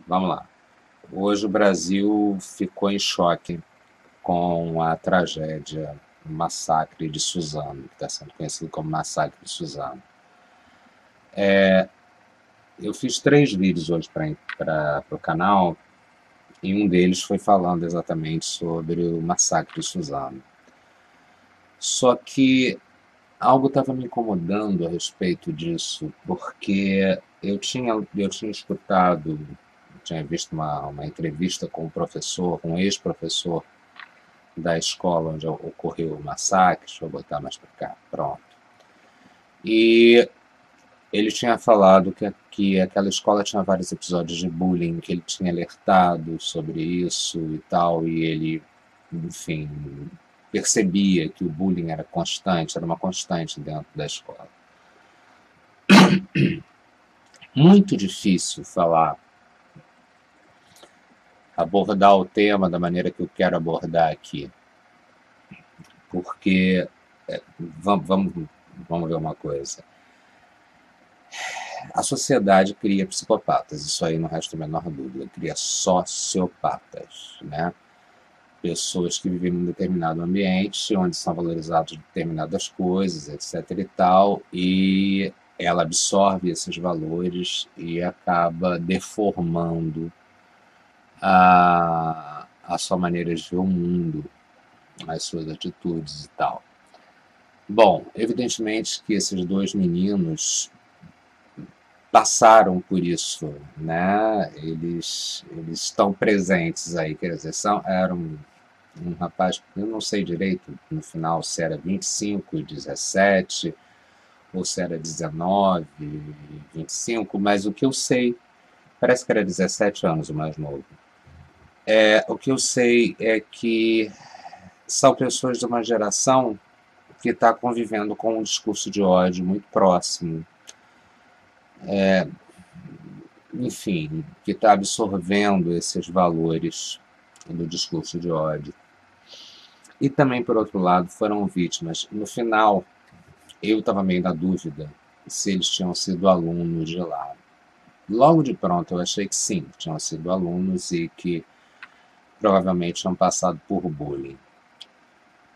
Vamos lá. Hoje o Brasil ficou em choque com a tragédia, o massacre de Suzano, que está sendo conhecido como massacre de Suzano. Eu fiz 3 vídeos hoje para o canal e um deles foi falando exatamente sobre o massacre de Suzano. Só que algo estava me incomodando a respeito disso, porque eu tinha escutado, tinha visto uma entrevista com um professor, um ex-professor da escola onde ocorreu o massacre, deixa eu botar mais para cá, pronto. E ele tinha falado que aquela escola tinha vários episódios de bullying, que ele tinha alertado sobre isso e tal, e ele, enfim, percebia que o bullying era constante, era uma constante dentro da escola. Muito difícil falar, abordar o tema da maneira que eu quero abordar aqui, porque vamos ver uma coisa. A sociedade cria psicopatas, isso aí não resta a menor dúvida, cria sociopatas, né? Pessoas que vivem em um determinado ambiente, onde são valorizadas determinadas coisas, etc e tal, e ela absorve esses valores e acaba deformando a sua maneira de ver o mundo, as suas atitudes e tal. Bom, evidentemente que esses dois meninos passaram por isso, né? Eles estão presentes aí, quer dizer, era um rapaz, eu não sei direito no final se era 25, 17 ou se era 19, 25, mas o que eu sei, parece que era 17 anos o mais novo. O que eu sei é que são pessoas de uma geração que está convivendo com um discurso de ódio muito próximo, enfim, que está absorvendo esses valores do discurso de ódio. E também, por outro lado, foram vítimas. No final, eu estava meio na dúvida se eles tinham sido alunos de lá. Logo de pronto, eu achei que sim, tinham sido alunos e que provavelmente tinham passado por bullying,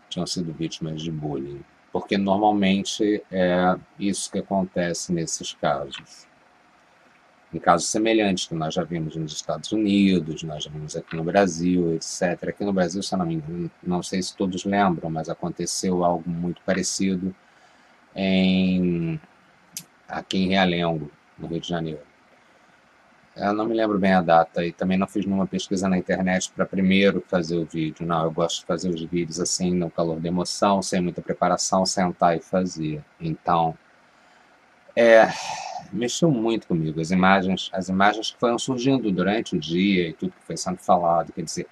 tinham sido vítimas de bullying. Porque normalmente é isso que acontece nesses casos. Em casos semelhantes que nós já vimos nos Estados Unidos, nós já vimos aqui no Brasil, etc. Aqui no Brasil, se eu não me engano, não sei se todos lembram, mas aconteceu algo muito parecido aqui em Realengo, no Rio de Janeiro. Eu não me lembro bem a data e também não fiz nenhuma pesquisa na internet para primeiro fazer o vídeo. Não, eu gosto de fazer os vídeos assim, no calor da emoção, sem muita preparação, sentar e fazer. Então, mexeu muito comigo. As imagens que foram surgindo durante o dia e tudo que foi sendo falado, quer dizer,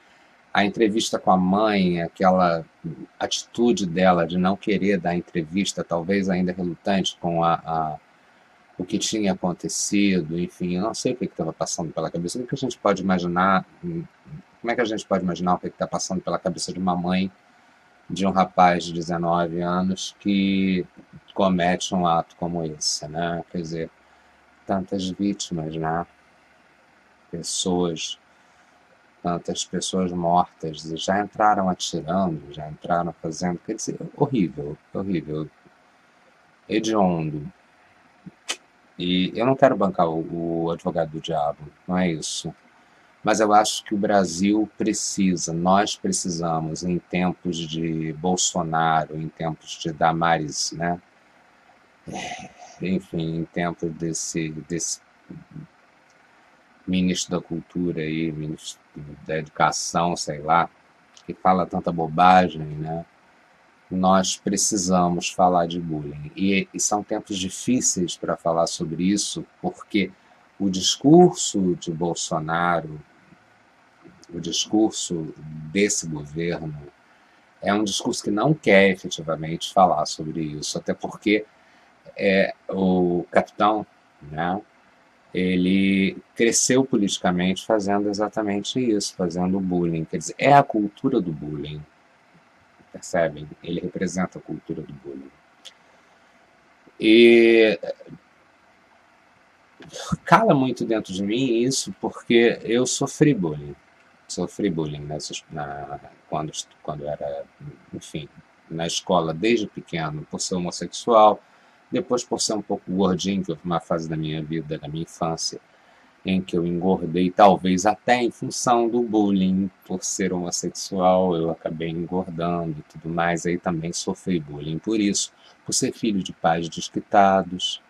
a entrevista com a mãe, aquela atitude dela de não querer dar entrevista, talvez ainda relutante com o que tinha acontecido, enfim, eu não sei o que estava passando pela cabeça. O que a gente pode imaginar? Como é que a gente pode imaginar o que está passando pela cabeça de uma mãe de um rapaz de 19 anos que comete um ato como esse, né? Quer dizer, tantas vítimas, né? Pessoas, tantas pessoas mortas, e já entraram atirando, já entraram fazendo, quer dizer, horrível, horrível, hediondo. E eu não quero bancar o advogado do diabo, não é isso. Mas eu acho que o Brasil precisa, nós precisamos, em tempos de Bolsonaro, em tempos de Damares, né? Enfim, em tempos desse ministro da Cultura aí, ministro da Educação, sei lá, que fala tanta bobagem, né? Nós precisamos falar de bullying. E são tempos difíceis para falar sobre isso, porque o discurso de Bolsonaro, o discurso desse governo, é um discurso que não quer efetivamente falar sobre isso, até porque o capitão, né, ele cresceu politicamente fazendo exatamente isso, fazendo bullying. Quer dizer, é a cultura do bullying, percebem? Ele representa a cultura do bullying. E cala muito dentro de mim isso, porque eu sofri bullying. Sofri bullying quando era, enfim, na escola desde pequeno, por ser homossexual, depois por ser um pouco gordinho, que houve uma fase da minha vida, da minha infância, em que eu engordei, talvez até em função do bullying, por ser homossexual, eu acabei engordando e tudo mais, aí também sofri bullying por isso, por ser filho de pais desquitados,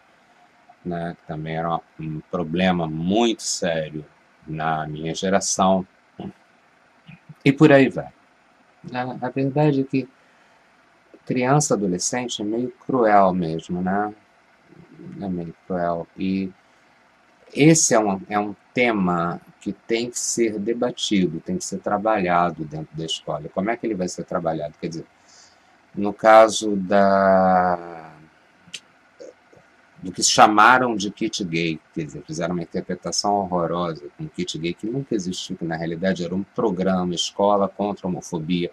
né, que também era um problema muito sério na minha geração, e por aí vai. A verdade é que criança, adolescente é meio cruel mesmo, né? É meio cruel. E esse é um tema que tem que ser debatido, tem que ser trabalhado dentro da escola. Como é que ele vai ser trabalhado? Quer dizer, no caso do que chamaram de kit gay, quer dizer, fizeram uma interpretação horrorosa com kit gay que nunca existiu, que na realidade era um programa Escola contra a Homofobia,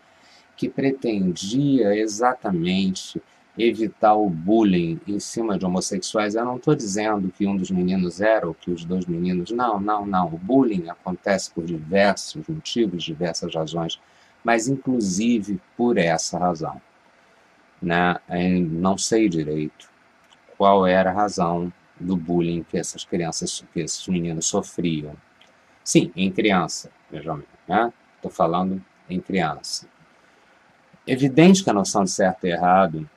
que pretendia exatamente evitar o bullying em cima de homossexuais. Eu não estou dizendo que um dos meninos era ou que os dois meninos. Não, não, não. O bullying acontece por diversos motivos, diversas razões, mas inclusive por essa razão. Né? Eu não sei direito qual era a razão do bullying que essas crianças, que esses meninos sofriam. Sim, em criança, veja bem, né? Estou falando em criança. Evidente que a noção de certo e errado,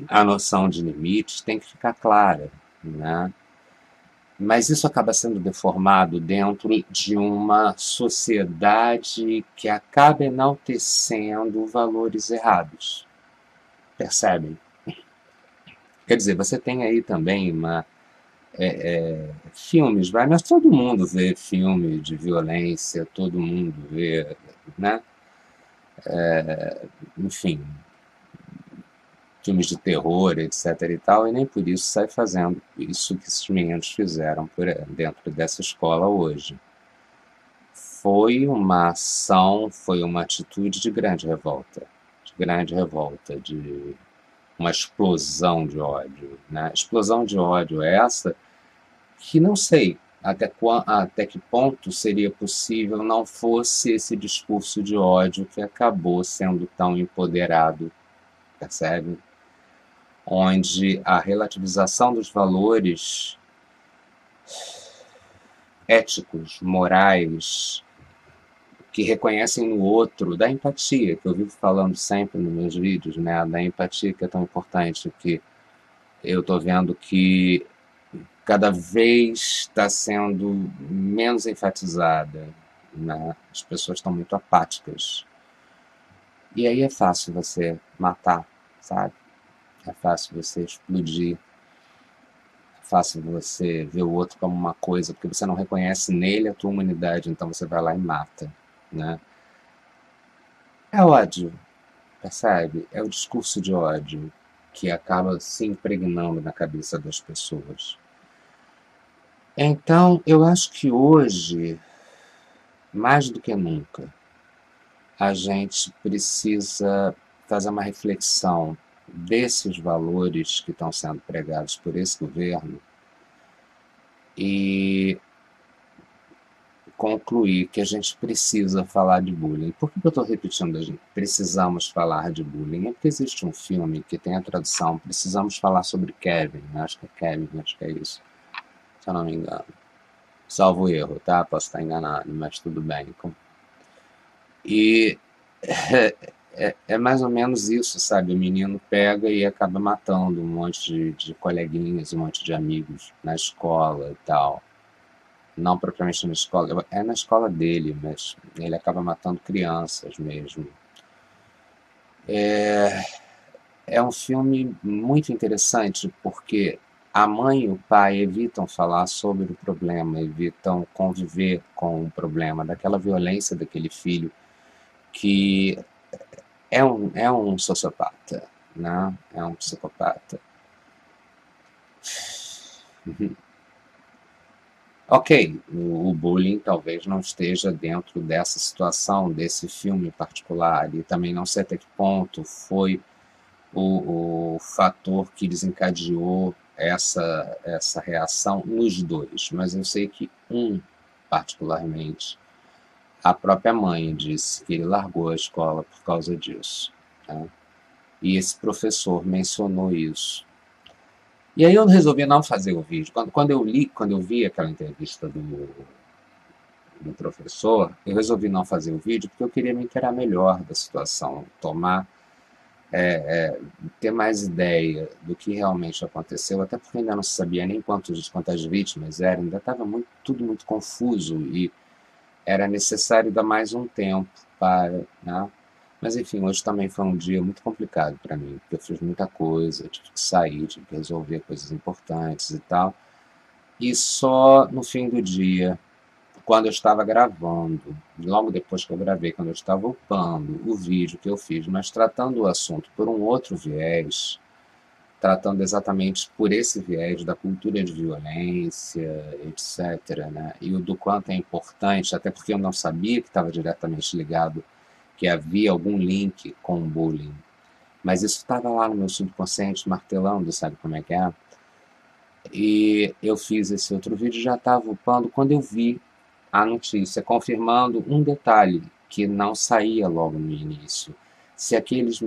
a noção de limites tem que ficar clara, né? Mas isso acaba sendo deformado dentro de uma sociedade que acaba enaltecendo valores errados. Percebem? Quer dizer, você tem aí também filmes, mas todo mundo vê filme de violência, todo mundo vê, né? Enfim, filmes de terror, etc. e tal, e nem por isso sai fazendo isso que esses meninos fizeram dentro dessa escola hoje. Foi uma ação, foi uma atitude de uma explosão de ódio, né? Explosão de ódio essa que não sei até que ponto seria possível não fosse esse discurso de ódio que acabou sendo tão empoderado, percebe? Onde a relativização dos valores éticos, morais, que reconhecem no outro, da empatia, que eu vivo falando sempre nos meus vídeos, né? Da empatia que é tão importante, que eu estou vendo que cada vez está sendo menos enfatizada, né? As pessoas estão muito apáticas. E aí é fácil você matar, sabe? É fácil você explodir, é fácil você ver o outro como uma coisa, porque você não reconhece nele a tua humanidade, então você vai lá e mata, né? É ódio, percebe? É o discurso de ódio que acaba se impregnando na cabeça das pessoas. Então, eu acho que hoje, mais do que nunca, a gente precisa fazer uma reflexão desses valores que estão sendo pregados por esse governo e concluir que a gente precisa falar de bullying. Por que eu estou repetindo a gente precisamos falar de bullying? É porque existe um filme que tem a tradução Precisamos Falar sobre Kevin, acho que é Kevin, acho que é isso, se eu não me engano. Salvo erro, tá? Posso estar enganado, mas tudo bem. E é mais ou menos isso, sabe? O menino pega e acaba matando um monte de coleguinhas, um monte de amigos na escola e tal. Não propriamente na escola, é na escola dele, mas ele acaba matando crianças mesmo. É um filme muito interessante porque a mãe e o pai evitam falar sobre o problema, evitam conviver com o problema, daquela violência daquele filho que é um sociopata, né? É um psicopata. Ok, o bullying talvez não esteja dentro dessa situação, desse filme particular, e também não sei até que ponto foi o fator que desencadeou essa reação nos dois, mas eu sei que particularmente, a própria mãe disse que ele largou a escola por causa disso, né? E esse professor mencionou isso. E aí eu resolvi não fazer o vídeo. Quando eu vi aquela entrevista do professor, eu resolvi não fazer o vídeo porque eu queria me inteirar melhor da situação, ter mais ideia do que realmente aconteceu, até porque ainda não se sabia nem quantas vítimas eram, ainda estava tudo muito confuso e era necessário dar mais um tempo para, né? Mas enfim, hoje também foi um dia muito complicado para mim, porque eu fiz muita coisa, tive que sair, tive que resolver coisas importantes e tal. E só no fim do dia, quando eu estava gravando, logo depois que eu gravei, quando eu estava upando o vídeo que eu fiz, mas tratando o assunto por um outro viés, tratando exatamente por esse viés da cultura de violência, etc., né? E o do quanto é importante, até porque eu não sabia que estava diretamente ligado, que havia algum link com o bullying. Mas isso estava lá no meu subconsciente, martelando, sabe como é que é? E eu fiz esse outro vídeo, já estava upando, quando eu vi a notícia, confirmando um detalhe que não saía logo no início, se aqueles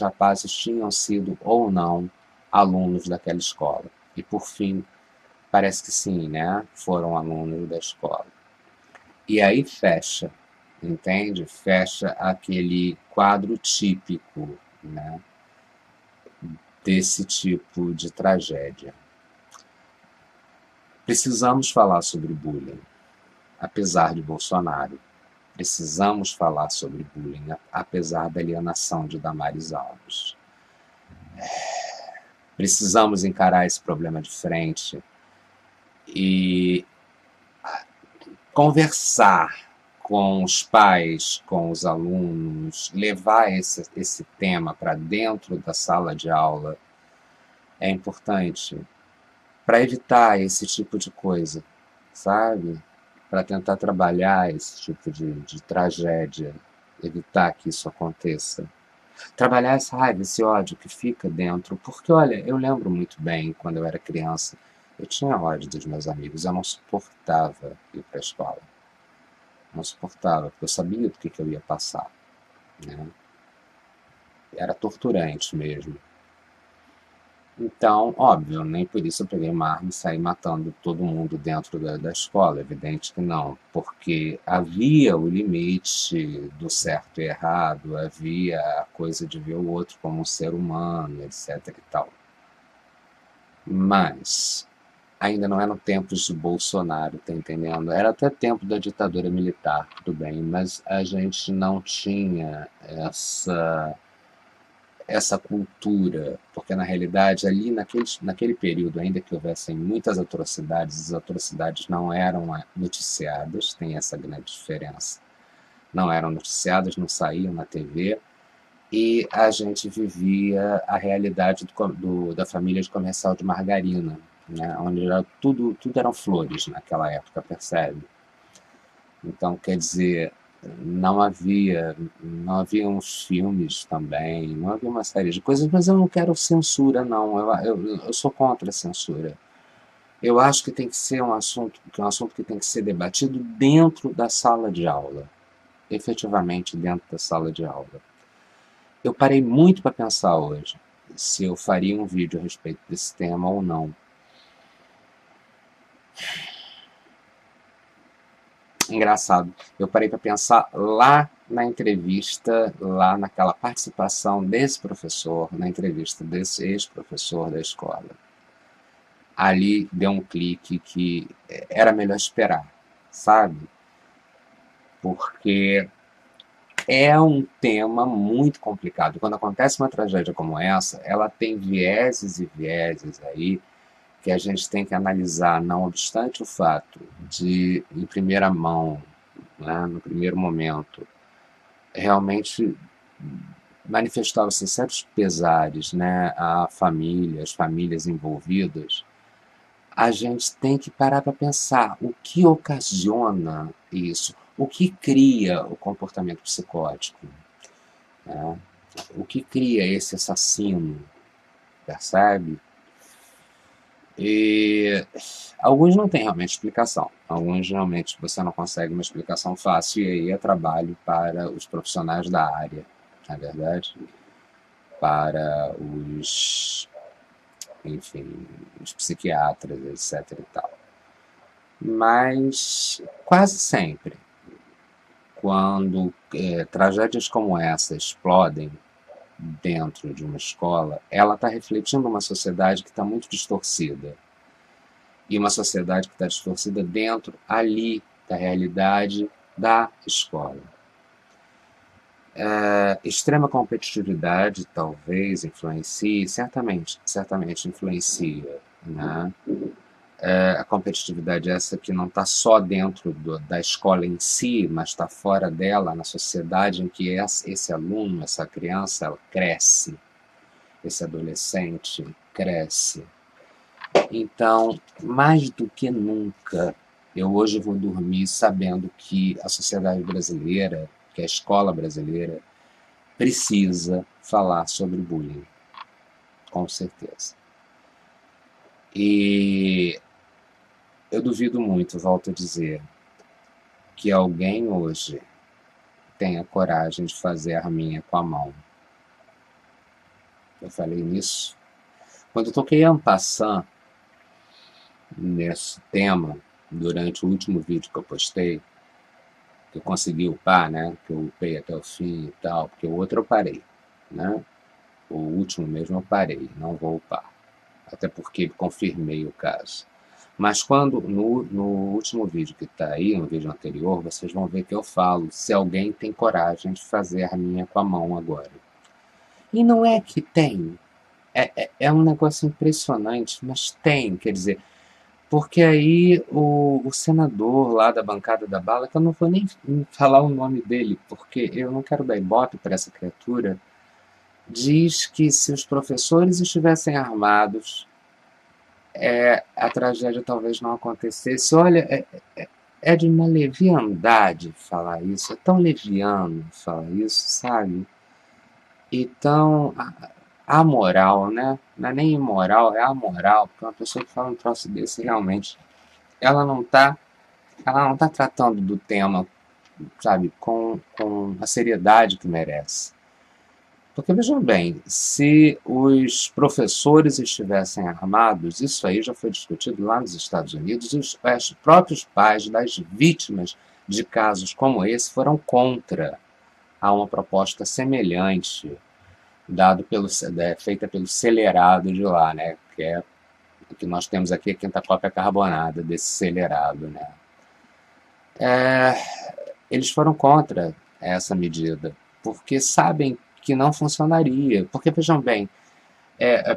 rapazes tinham sido ou não alunos daquela escola. E por fim, parece que sim, né? Foram alunos da escola. E aí fecha, entende? Fecha aquele quadro típico, né, desse tipo de tragédia. Precisamos falar sobre bullying, apesar de Bolsonaro. Precisamos falar sobre bullying, apesar da alienação de Damares Alves. Precisamos encarar esse problema de frente e conversar com os pais, com os alunos, levar esse tema para dentro da sala de aula é importante para evitar esse tipo de coisa, sabe? Para tentar trabalhar esse tipo de tragédia, evitar que isso aconteça. Trabalhar essa raiva, esse ódio que fica dentro. Porque, olha, eu lembro muito bem, quando eu era criança, eu tinha ódio dos meus amigos, eu não suportava ir para a escola. Não suportava, porque eu sabia do que eu ia passar, né? Era torturante mesmo. Então, óbvio, nem por isso eu peguei uma arma e saí matando todo mundo dentro da escola, evidente que não, porque havia o limite do certo e errado, havia a coisa de ver o outro como um ser humano, etc e tal. Mas ainda não eram tempos de Bolsonaro, tá entendendo? Era até tempo da ditadura militar, tudo bem, mas a gente não tinha essa cultura, porque na realidade ali naquele período, ainda que houvessem muitas atrocidades, as atrocidades não eram noticiadas, tem essa grande diferença. Não eram noticiadas, não saíam na TV, e a gente vivia a realidade da família de comercial de margarina, né, onde tudo eram flores naquela época, percebe? Então, quer dizer, não havia, não havia uns filmes também, não havia uma série de coisas, mas eu não quero censura, não. Eu sou contra a censura. Eu acho que tem que ser um assunto que tem que ser debatido dentro da sala de aula, efetivamente dentro da sala de aula. Eu parei muito para pensar hoje se eu faria um vídeo a respeito desse tema ou não. Engraçado, eu parei para pensar lá na entrevista, lá naquela participação desse professor, na entrevista desse ex-professor da escola. Ali deu um clique que era melhor esperar, sabe? Porque é um tema muito complicado. Quando acontece uma tragédia como essa, ela tem vieses e vieses aí que a gente tem que analisar, não obstante o fato de, em primeira mão, né, no primeiro momento, realmente manifestavam-se certos pesares, né, a família, as famílias envolvidas. A gente tem que parar para pensar o que ocasiona isso, o que cria o comportamento psicótico, né? O que cria esse assassino, percebe? E alguns não têm realmente explicação. Alguns realmente você não consegue uma explicação fácil e aí é trabalho para os profissionais da área, na verdade, para os, enfim, os psiquiatras, etc e tal. Mas quase sempre, quando tragédias como essa explodem dentro de uma escola, ela está refletindo uma sociedade que está muito distorcida. E uma sociedade que está distorcida dentro, ali, da realidade da escola. Extrema competitividade talvez influencie, certamente influencia, né? A competitividade essa que não está só dentro da escola em si, mas está fora dela, na sociedade em que esse aluno, essa criança, ela cresce, esse adolescente cresce. Então, mais do que nunca, eu hoje vou dormir sabendo que a sociedade brasileira, que a escola brasileira, precisa falar sobre bullying, com certeza. E eu duvido muito, volto a dizer, que alguém hoje tenha coragem de fazer arminha com a mão. Eu falei nisso. Quando eu toquei en passant nesse tema, durante o último vídeo que eu postei, que eu consegui upar, né? Que eu upei até o fim e tal, porque o outro eu parei, né? O último mesmo eu parei, não vou upar. Até porque confirmei o caso. Mas quando, no último vídeo que está aí, no vídeo anterior, vocês vão ver que eu falo se alguém tem coragem de fazer a minha com a mão agora. E não é que tem. É um negócio impressionante, mas tem, quer dizer, porque aí o senador lá da bancada da bala, que eu não vou nem falar o nome dele, porque eu não quero dar ibope para essa criatura, diz que se os professores estivessem armados, a tragédia talvez não acontecesse. Olha, é de uma leviandade falar isso, é tão leviano falar isso, sabe? E tão amoral, né? Não é nem imoral, é amoral, porque uma pessoa que fala um troço desse realmente, ela não está ela não tá tratando do tema, sabe, com a seriedade que merece. Porque vejam bem, se os professores estivessem armados, isso aí já foi discutido lá nos Estados Unidos, e os próprios pais das vítimas de casos como esse foram contra a uma proposta semelhante feita pelo Celerado de lá, né? Que é o que nós temos aqui, a quinta cópia carbonada desse Celerado, né? Eles foram contra essa medida, porque sabem que não funcionaria. Porque, vejam bem,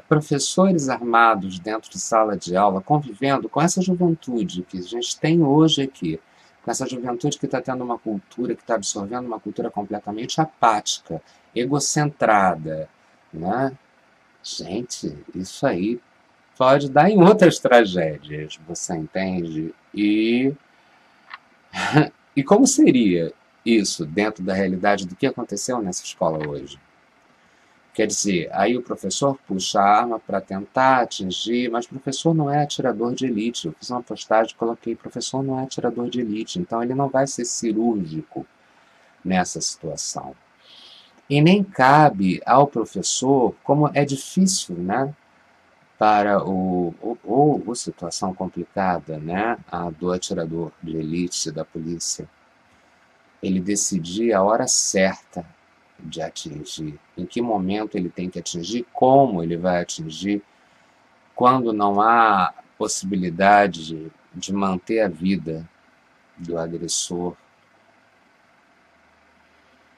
professores armados dentro de sala de aula, convivendo com essa juventude que a gente tem hoje aqui, com essa juventude que está tendo uma cultura, que está absorvendo uma cultura completamente apática, egocentrada, né? Gente, isso aí pode dar em outras tragédias, você entende? E como seria isso dentro da realidade do que aconteceu nessa escola hoje? Quer dizer, aí o professor puxa a arma para tentar atingir, mas o professor não é atirador de elite. Eu fiz uma postagem e coloquei, professor não é atirador de elite, então ele não vai ser cirúrgico nessa situação. E nem cabe ao professor, como é difícil, né, para ou situação complicada, né, do atirador de elite da polícia, ele decidir a hora certa de atingir, em que momento ele tem que atingir, como ele vai atingir, quando não há possibilidade de manter a vida do agressor.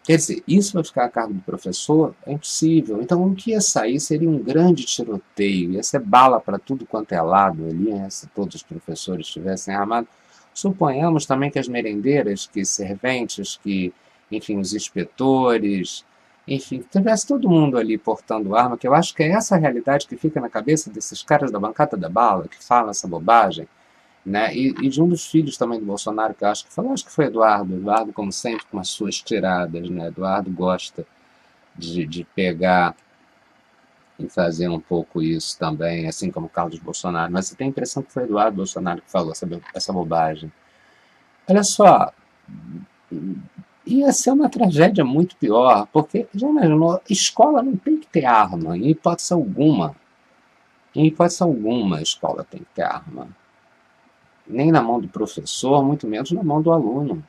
Quer dizer, isso vai ficar a cargo do professor? É impossível. Então, o que ia sair seria um grande tiroteio, ia ser bala para tudo quanto é lado ali, né, se todos os professores estivessem armados. Suponhamos também que as merendeiras, que serventes, que, enfim, os inspetores, enfim, que tivesse todo mundo ali portando arma, que eu acho que é essa a realidade que fica na cabeça desses caras da bancada da bala, que falam essa bobagem, né? E de um dos filhos também do Bolsonaro, que eu acho que falou, acho que foi Eduardo. Eduardo, como sempre, com as suas tiradas, né? Eduardo gosta de pegar em fazer um pouco isso também, assim como Carlos Bolsonaro, mas você tem a impressão que foi Eduardo Bolsonaro que falou essa bobagem. Olha só, ia ser uma tragédia muito pior, porque, já imaginou, escola não tem que ter arma, em hipótese alguma. Em hipótese alguma, a escola tem que ter arma. Nem na mão do professor, muito menos na mão do aluno.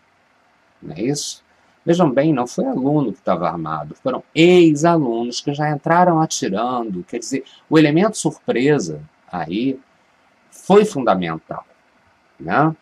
Não é isso? Vejam bem, não foi aluno que estava armado, foram ex-alunos que já entraram atirando. Quer dizer, o elemento surpresa aí foi fundamental, né?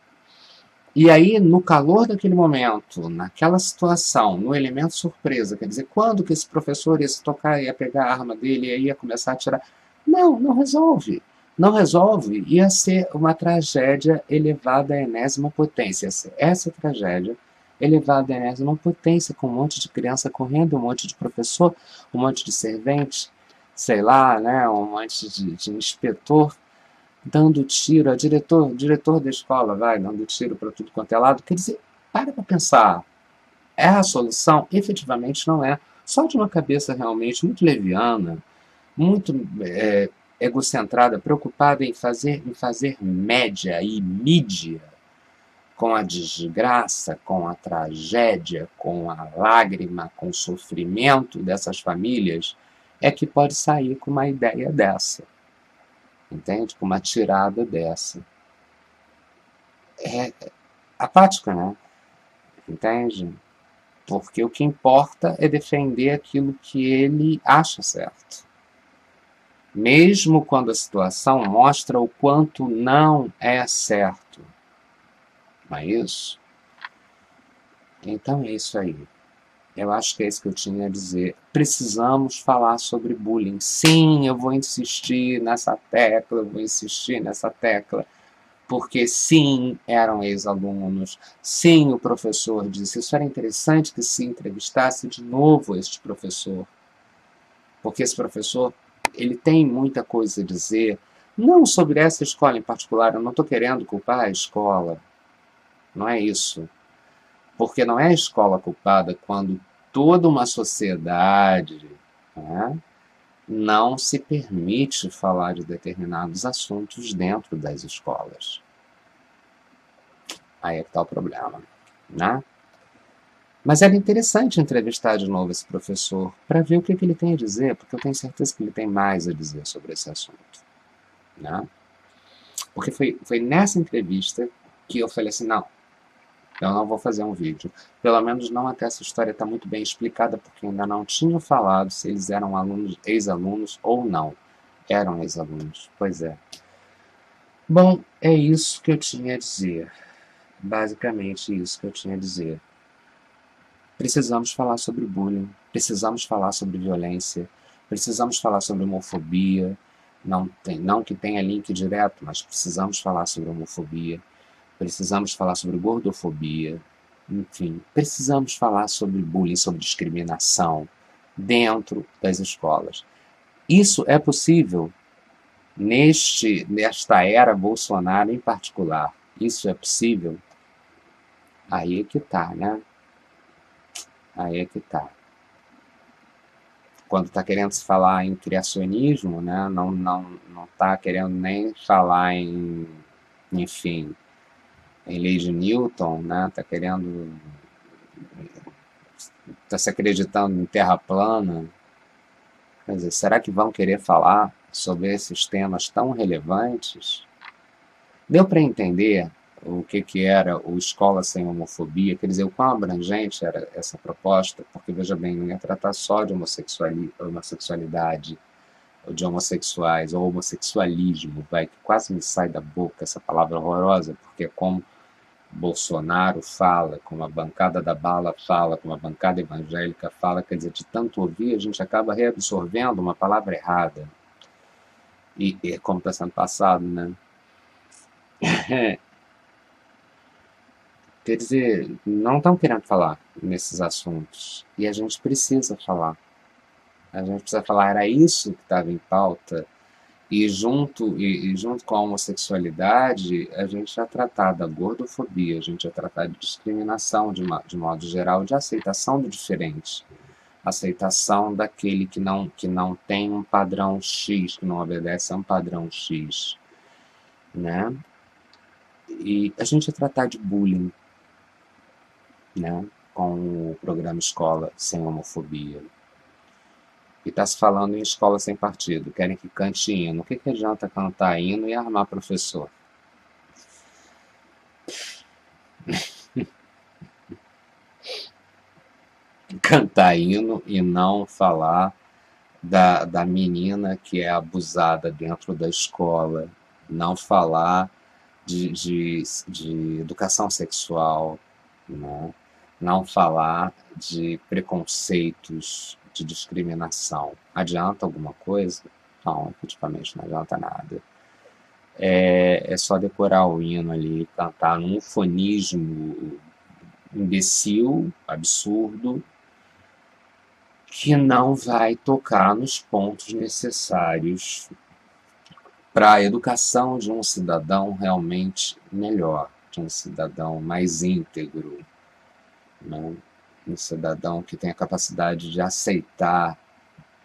E aí, no calor daquele momento, naquela situação, no elemento surpresa, quer dizer, quando que esse professor ia se tocar, ia pegar a arma dele e ia começar a atirar? Não, não resolve. Não resolve. Ia ser uma tragédia elevada à enésima potência. Essa tragédia elevada à enésima potência, com um monte de criança correndo, um monte de professor, um monte de servente, sei lá, né, um monte de inspetor dando tiro, diretor da escola vai dando tiro para tudo quanto é lado. Quer dizer, para pensar, é a solução? Efetivamente não é. Só de uma cabeça realmente muito leviana, muito egocentrada, preocupada em fazer média e mídia com a desgraça, com a tragédia, com a lágrima, com o sofrimento dessas famílias, é que pode sair com uma ideia dessa. Entende? Com uma tirada dessa. É apática, né? Entende? Porque o que importa é defender aquilo que ele acha certo. Mesmo quando a situação mostra o quanto não é certo. Não é isso? Então é isso aí. Eu acho que é isso que eu tinha a dizer. Precisamos falar sobre bullying. Sim, eu vou insistir nessa tecla, porque sim, eram ex-alunos, sim, o professor disse. Isso era interessante que se entrevistasse de novo este professor, porque esse professor, ele tem muita coisa a dizer, não sobre essa escola em particular, eu não estou querendo culpar a escola, não é isso, porque não é a escola culpada quando toda uma sociedade, né, não se permite falar de determinados assuntos dentro das escolas. Aí é que está o problema, né? Mas era interessante entrevistar de novo esse professor para ver o que ele tem a dizer, porque eu tenho certeza que ele tem mais a dizer sobre esse assunto, né? Porque foi nessa entrevista que eu falei assim, não, eu não vou fazer um vídeo. Pelo menos não até essa história está muito bem explicada, porque ainda não tinha falado se eles eram alunos, ex-alunos ou não. Eram ex-alunos, pois é. Bom, é isso que eu tinha a dizer. Basicamente isso que eu tinha a dizer. Precisamos falar sobre bullying, precisamos falar sobre violência, precisamos falar sobre homofobia, não que tenha link direto, mas precisamos falar sobre homofobia, precisamos falar sobre gordofobia, enfim, precisamos falar sobre bullying, sobre discriminação dentro das escolas. Isso é possível nesta era Bolsonaro em particular. Isso é possível? Aí é que tá, né? Aí é que tá. Quando está querendo se falar em criacionismo, né, não está querendo nem falar em, enfim, em lei de Newton, né, está se acreditando em terra plana. Quer dizer, será que vão querer falar sobre esses temas tão relevantes? Deu para entender o que era o Escola Sem Homofobia, quer dizer, o quão abrangente era essa proposta, porque, veja bem, não ia tratar só de homossexualidade, ou de homossexuais, ou homossexualismo, vai, que quase me sai da boca essa palavra horrorosa, porque é como Bolsonaro fala, como a bancada da bala fala, como a bancada evangélica fala, quer dizer, de tanto ouvir, a gente acaba reabsorvendo uma palavra errada. E como está sendo passado, né? Quer dizer, não estão querendo falar nesses assuntos. E a gente precisa falar. A gente precisa falar, era isso que estava em pauta. E junto com a homossexualidade, a gente já tratar da gordofobia, a gente já tratar de discriminação de modo geral, de aceitação do diferente. aceitação daquele que não tem um padrão X, que não obedece a um padrão X, né? E a gente ia tratar de bullying, né? Com o programa Escola Sem Homofobia. E está se falando em escola sem partido, querem que cante hino. O que adianta cantar hino e armar professor? Cantar hino e não falar da menina que é abusada dentro da escola, não falar de educação sexual, né? Não falar de preconceitos, de discriminação. Adianta alguma coisa? Não, praticamente não adianta nada. É só decorar o hino ali, cantar num ufonismo imbecil, absurdo, que não vai tocar nos pontos necessários para a educação de um cidadão realmente melhor, de um cidadão mais íntegro, né? Um cidadão que tem a capacidade de aceitar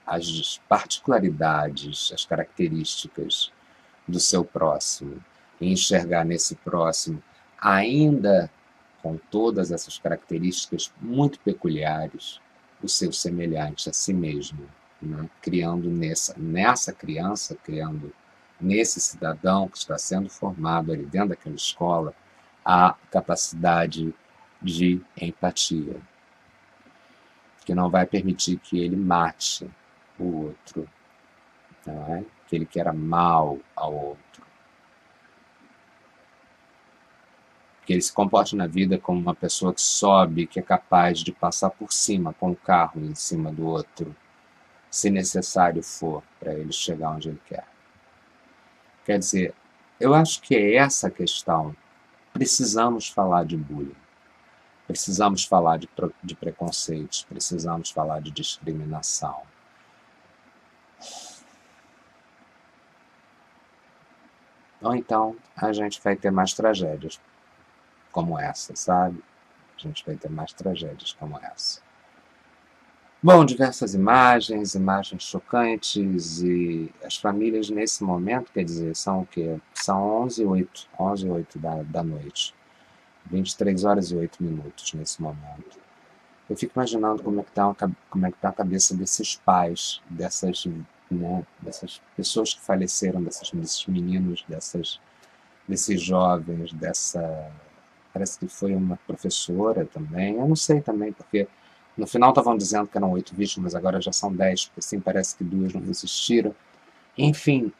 as particularidades, as características do seu próximo e enxergar nesse próximo, ainda com todas essas características muito peculiares, o seu semelhante a si mesmo, né? Criando nessa criança, criando nesse cidadão que está sendo formado ali dentro daquela escola, a capacidade de empatia, que não vai permitir que ele mate o outro, não é? Que ele queira mal ao outro, que ele se comporte na vida como uma pessoa que sobe, que é capaz de passar por cima com o carro em cima do outro, se necessário for, para ele chegar onde ele quer. Quer dizer, eu acho que é essa a questão. Precisamos falar de bullying, precisamos falar de preconceitos, precisamos falar de discriminação. Ou então a gente vai ter mais tragédias como essa, sabe? A gente vai ter mais tragédias como essa. Bom, diversas imagens chocantes, e as famílias nesse momento, quer dizer, são o quê? São 11h08 da noite. 23 horas e 8 minutos nesse momento. Eu fico imaginando como é que tá a cabeça desses pais, dessas pessoas que faleceram, desses meninos, desses jovens, parece que foi uma professora também, eu não sei também, porque no final estavam dizendo que eram 8 vítimas, agora já são 10, porque assim parece que 2 não resistiram. Enfim,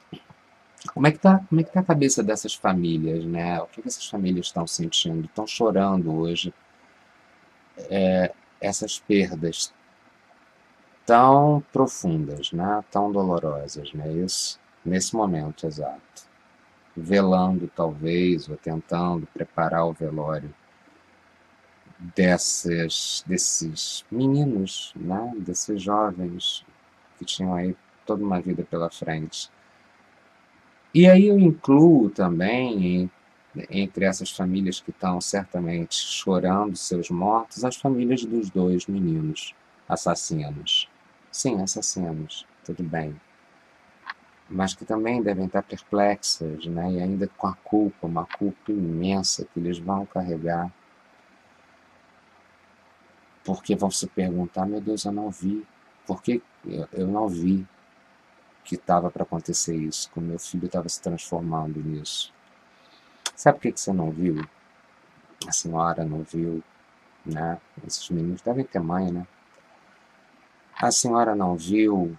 como é que tá a cabeça dessas famílias, né? O que essas famílias estão sentindo? Estão chorando hoje, essas perdas tão profundas, né? Tão dolorosas, né? Isso, nesse momento exato. Velando, talvez, ou tentando preparar o velório desses meninos, né? Desses jovens que tinham aí toda uma vida pela frente. E aí eu incluo também, entre essas famílias que estão certamente chorando seus mortos, as famílias dos 2 meninos assassinos. Sim, assassinos, tudo bem. Mas que também devem estar perplexas, né? E ainda com a culpa, uma culpa imensa que eles vão carregar. Porque vão se perguntar, meu Deus, eu não vi. Por que eu não vi que estava para acontecer isso, que o meu filho estava se transformando nisso? Sabe por que você não viu? A senhora não viu, né? Esses meninos devem ter mãe, né? A senhora não viu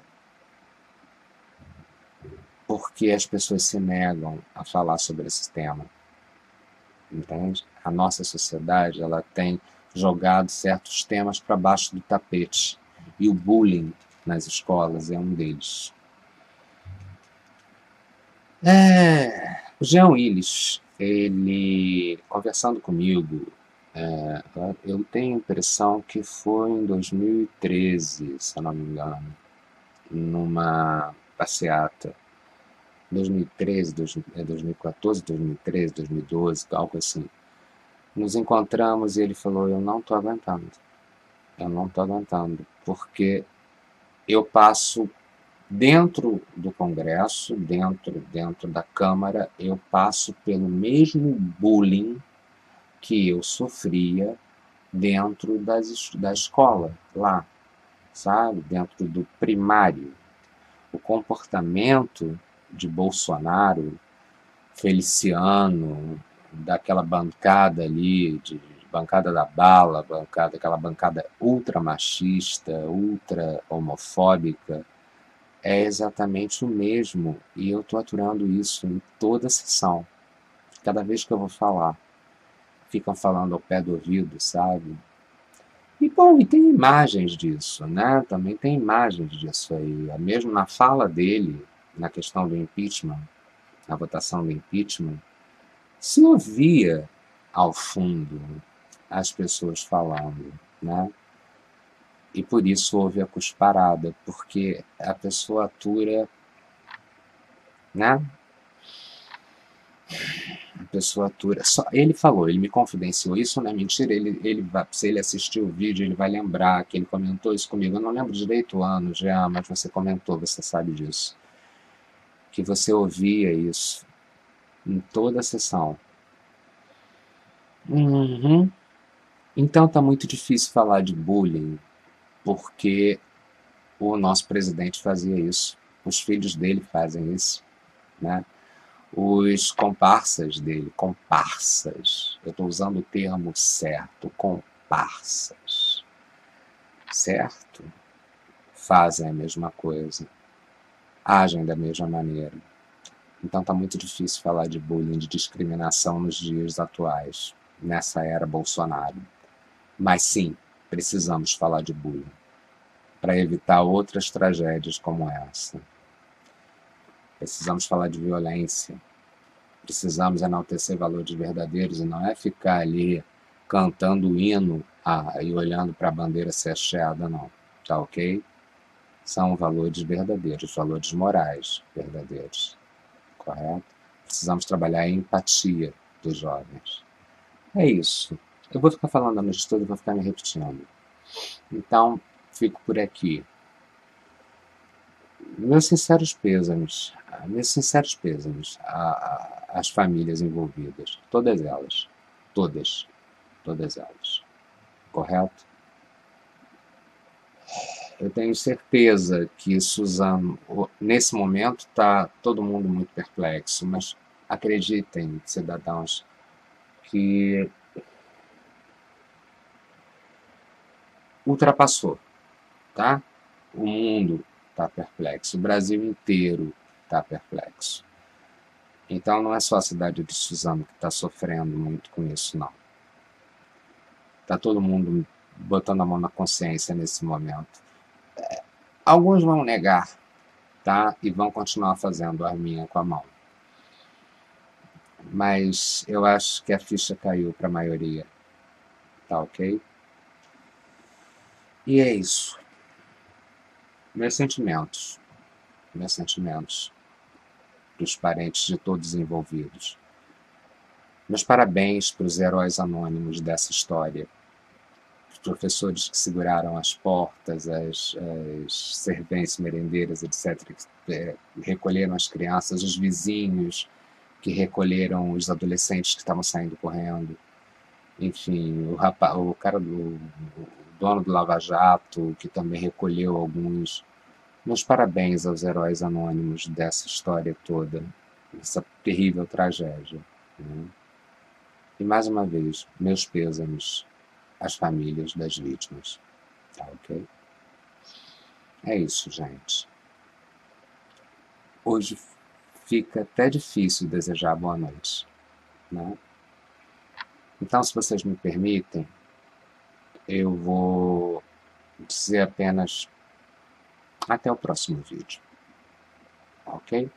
porque as pessoas se negam a falar sobre esse tema, entende? A nossa sociedade, ela tem jogado certos temas para baixo do tapete, e o bullying nas escolas é um deles. O Jean Willis, ele, conversando comigo, eu tenho a impressão que foi em 2013, se eu não me engano, numa passeata. 2013, 2014, 2013, 2012, algo assim. Nos encontramos e ele falou, eu não estou aguentando, porque eu passo dentro do Congresso, dentro da Câmara, eu passo pelo mesmo bullying que eu sofria dentro da escola, lá, sabe? Dentro do primário. O comportamento de Bolsonaro, Feliciano, daquela bancada ali, de bancada da bala, aquela bancada ultra machista, ultra homofóbica, é exatamente o mesmo. E eu estou aturando isso em toda a sessão. Cada vez que eu vou falar, ficam falando ao pé do ouvido, sabe? E, bom, e tem imagens disso, né? Também tem imagens disso aí. Mesmo na fala dele, na questão do impeachment, na votação do impeachment, se ouvia ao fundo as pessoas falando, né? E por isso houve a cusparada, porque a pessoa atura, né? A pessoa atura. Só, ele falou, ele me confidenciou, isso não é mentira, se ele assistir o vídeo, ele vai lembrar que ele comentou isso comigo. Eu não lembro direito o ano já, mas você comentou, você sabe disso. Que você ouvia isso em toda a sessão. Uhum. Então tá muito difícil falar de bullying, porque o nosso presidente fazia isso. Os filhos dele fazem isso, né? Os comparsas dele, comparsas, eu estou usando o termo certo, comparsas, certo? Fazem a mesma coisa, agem da mesma maneira. Então está muito difícil falar de bullying, de discriminação nos dias atuais, nessa era Bolsonaro. Mas sim, precisamos falar de bullying, para evitar outras tragédias como essa. Precisamos falar de violência, precisamos enaltecer valores verdadeiros e não é ficar ali cantando o hino e olhando para a bandeira ser hasteada, não. Tá ok? São valores verdadeiros, valores morais verdadeiros. Correto? Precisamos trabalhar a empatia dos jovens. É isso. Eu vou ficar falando a noite toda e vou ficar me repetindo. Então, fico por aqui. Meus sinceros pêsames às famílias envolvidas, todas, todas elas, correto? Eu tenho certeza que Suzano, nesse momento, está todo mundo muito perplexo, mas acreditem, cidadãos, que ultrapassou, tá? O mundo está perplexo, o Brasil inteiro está perplexo. Então não é só a cidade de Suzano que está sofrendo muito com isso, não. Está todo mundo botando a mão na consciência nesse momento. Alguns vão negar, tá? E vão continuar fazendo a arminha com a mão. Mas eu acho que a ficha caiu para a maioria, tá ok? E é isso. Meus sentimentos para os parentes de todos os envolvidos. Meus parabéns para os heróis anônimos dessa história. Os professores que seguraram as portas, as serventes merendeiras, etc., que recolheram as crianças, os vizinhos que recolheram os adolescentes que estavam saindo correndo. Enfim, o cara o dono do Lava Jato, que também recolheu alguns. Meus parabéns aos heróis anônimos dessa história toda, dessa terrível tragédia, né? E mais uma vez, meus pêsames às famílias das vítimas. Tá ok? É isso, gente. Hoje fica até difícil desejar boa noite, né? Então, se vocês me permitem, eu vou dizer apenas até o próximo vídeo. Ok?